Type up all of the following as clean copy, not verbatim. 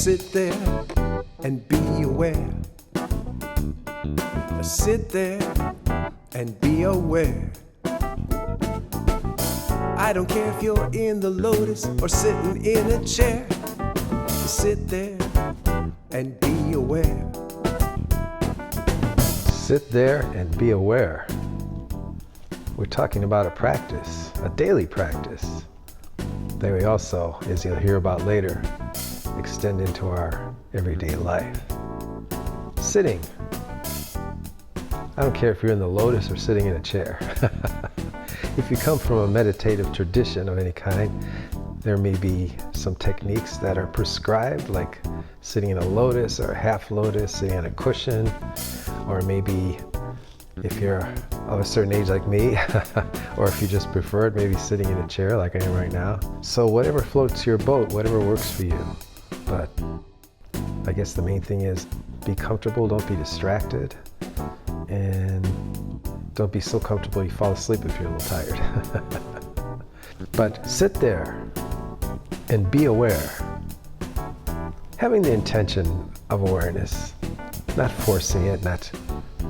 sit there and be aware. Sit there and be aware. I don't care if you're in the lotus or sitting in a chair. Sit there and be aware. Sit there and be aware. We're talking about a practice, a daily practice, that we also, as you'll hear about later, extend into our everyday life. Sitting. I don't care if you're in the lotus or sitting in a chair. If you come from a meditative tradition of any kind, there may be some techniques that are prescribed, like sitting in a lotus or a half lotus, sitting on a cushion, or maybe if you're of a certain age like me, or if you just prefer it, maybe sitting in a chair like I am right now. So whatever floats your boat, whatever works for you. But I guess the main thing is be comfortable, don't be distracted, and don't be so comfortable you fall asleep if you're a little tired. But sit there and be aware. Having the intention of awareness, not forcing it, not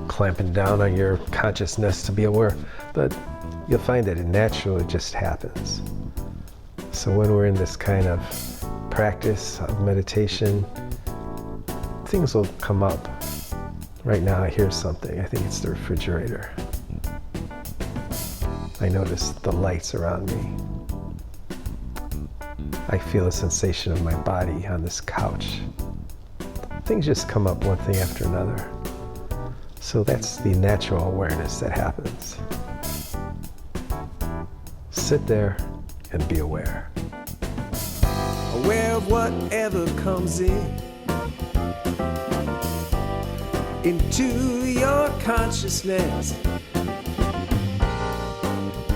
clamping down on your consciousness to be aware, but you'll find that it naturally just happens. So when we're in this kind of practice of meditation, things will come up. Right now I hear something. I think it's the refrigerator. I notice the lights around me. I feel a sensation of my body on this couch. Things just come up one thing after another. So that's the natural awareness that happens. Sit there and be aware. Aware of whatever comes into your consciousness.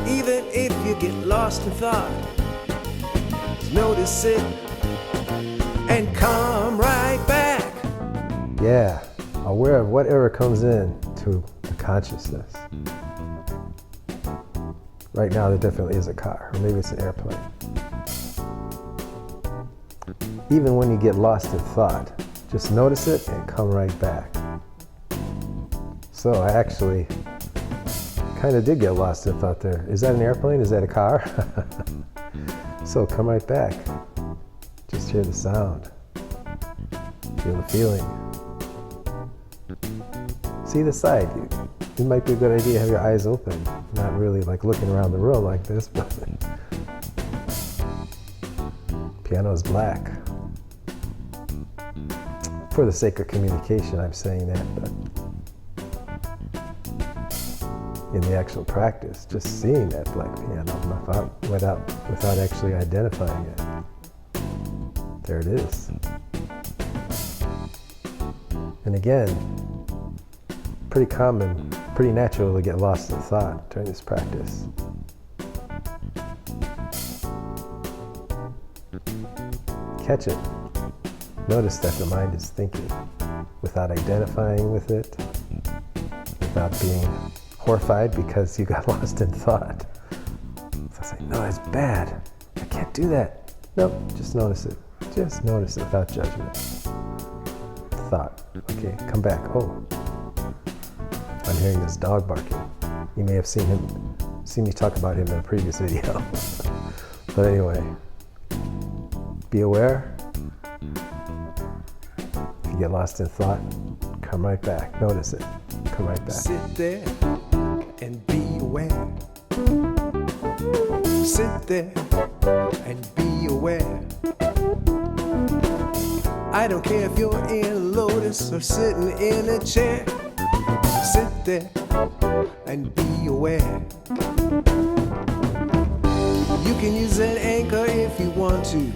Even if you get lost in thought, notice it and come right back. Yeah, aware of whatever comes in to the consciousness. Right now there definitely is a car, or maybe it's an airplane. Even when you get lost in thought, just notice it and come right back. So I actually kind of did get lost in thought there. Is that an airplane? Is that a car? So come right back. Just hear the sound. Feel the feeling. See the side. It might be a good idea to have your eyes open. Not really like looking around the room like this, but piano is black. For the sake of communication, I'm saying that, but in the actual practice, just seeing that black piano without actually identifying it. There it is. And again, pretty common, pretty natural to get lost in thought during this practice. Catch it. Notice that the mind is thinking without identifying with it, without being horrified because you got lost in thought. So I say, no, that's bad. I can't do that. Nope, just notice it. Just notice it without judgment. Thought. Okay, come back. Oh, I'm hearing this dog barking. You may have seen me talk about him in a previous video. But anyway, be aware. If you get lost in thought, come right back. Notice it. Come right back. Sit there and be aware. Sit there and be aware. I don't care if you're in a lotus or sitting in a chair. Sit there and be aware. You can use an anchor if you want to.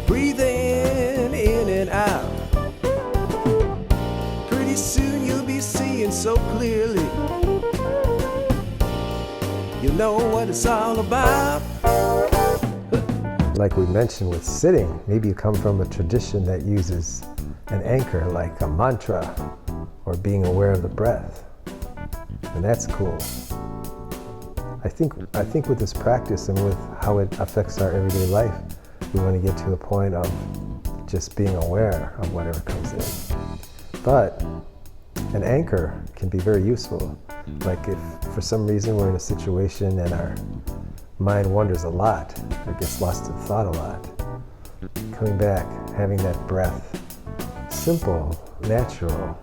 Breathe in and out. Pretty soon you'll be seeing so clearly. You know what it's all about. Like we mentioned with sitting, maybe you come from a tradition that uses an anchor like a mantra or being aware of the breath. And that's cool. I think with this practice and with how it affects our everyday life, We want to get to the point of just being aware of whatever comes in. But an anchor can be very useful. Like if for some reason we're in a situation and our mind wanders a lot or gets lost in thought a lot, coming back, having that breath, simple, natural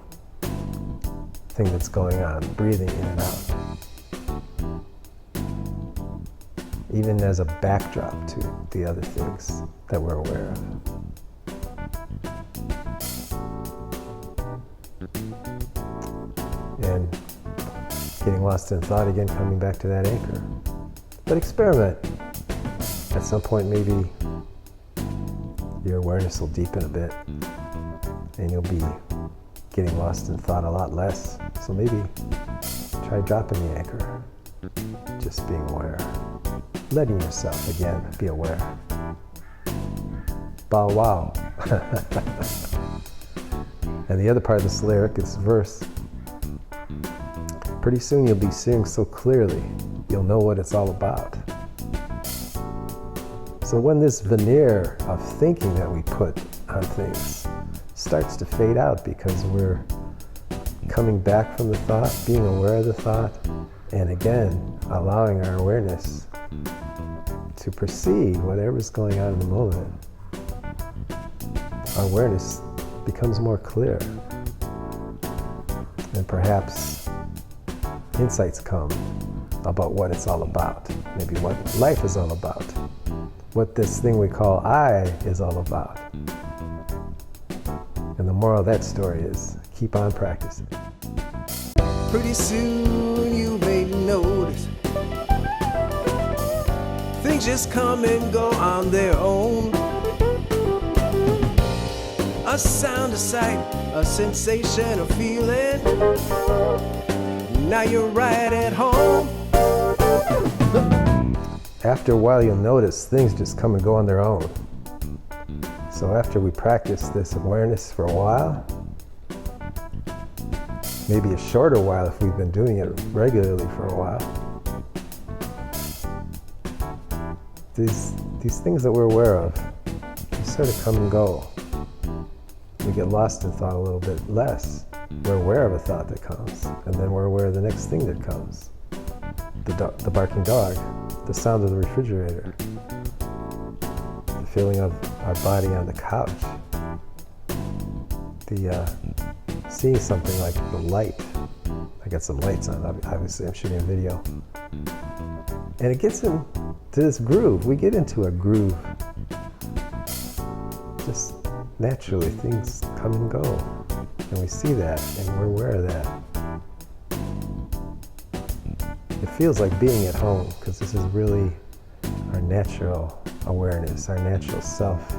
thing that's going on, breathing in and out, even as a backdrop to the other things that we're aware of. And getting lost in thought again, coming back to that anchor. But experiment. At some point, maybe your awareness will deepen a bit and you'll be getting lost in thought a lot less. So maybe try dropping the anchor, just being aware. Letting yourself, again, be aware. Bow wow. And the other part of this lyric, this verse, pretty soon you'll be seeing so clearly, you'll know what it's all about. So when this veneer of thinking that we put on things starts to fade out because we're coming back from the thought, being aware of the thought, and again, allowing our awareness to perceive whatever's going on in the moment, our awareness becomes more clear. And perhaps insights come about what it's all about, maybe what life is all about, what this thing we call I is all about. And the moral of that story is keep on practicing. Pretty soon you may notice things just come and go on their own. A sound, a sight, a sensation, a feeling. Now you're right at home. After a while, you'll notice things just come and go on their own. So after we practice this awareness for a while, maybe a shorter while if we've been doing it regularly for a while, these things that we're aware of, they sort of come and go. We get lost in thought a little bit less. We're aware of a thought that comes, and then we're aware of the next thing that comes. The barking dog, the sound of the refrigerator, the feeling of our body on the couch, the seeing something like the light. I got some lights on, obviously I'm shooting a video. And it gets into this groove. We get into a groove. Just naturally, things come and go. And we see that, and we're aware of that. It feels like being at home, because this is really our natural awareness, our natural self,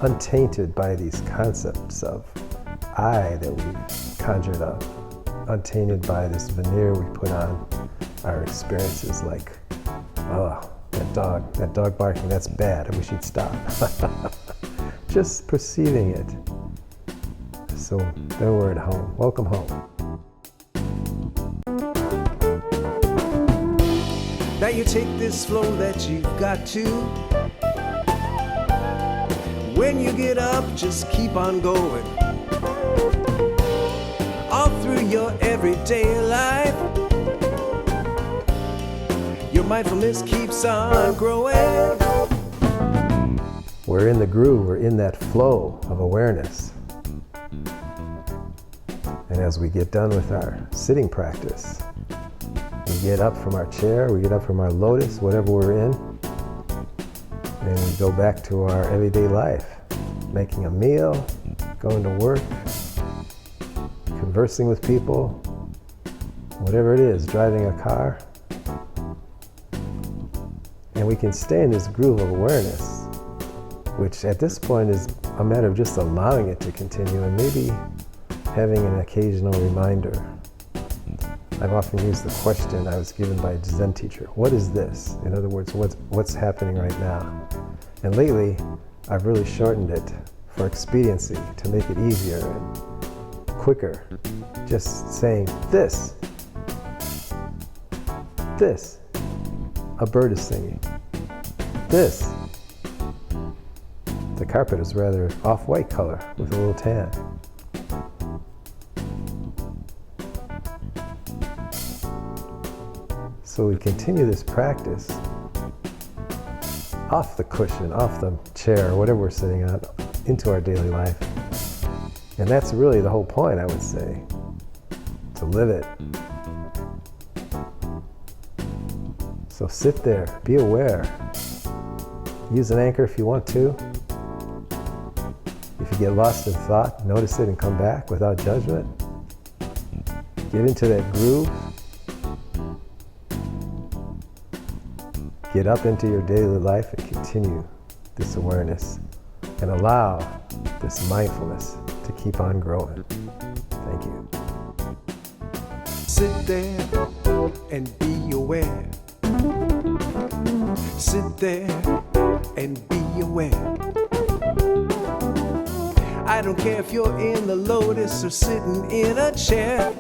untainted by these concepts of I that we've conjured up, untainted by this veneer we put on our experiences like, oh, that dog barking, that's bad, I wish he'd stop. Just perceiving it. So then we're at home. Welcome home. Now you take this flow that you've got to. When you get up, just keep on going. All through your everyday life, your mindfulness keeps on growing. We're in the groove, we're in that flow of awareness. And as we get done with our sitting practice, we get up from our chair, we get up from our lotus, whatever we're in, and we go back to our everyday life, making a meal, going to work, conversing with people, whatever it is, driving a car. And we can stay in this groove of awareness, which at this point is a matter of just allowing it to continue and maybe having an occasional reminder. I've often used the question I was given by a Zen teacher, what is this? In other words, what's happening right now? And lately, I've really shortened it for expediency to make it easier and quicker. Just saying this, a bird is singing, this, The carpet is rather off-white color with a little tan. So we continue this practice off the cushion, off the chair, or whatever we're sitting on, into our daily life. And that's really the whole point, I would say, to live it. So sit there, be aware. Use an anchor if you want to. If you get lost in thought, notice it and come back without judgment. Get into that groove. Get up into your daily life and continue this awareness and allow this mindfulness to keep on growing. Thank you. Sit there and be aware. Sit there and be aware. I don't care if you're in the lotus or sitting in a chair.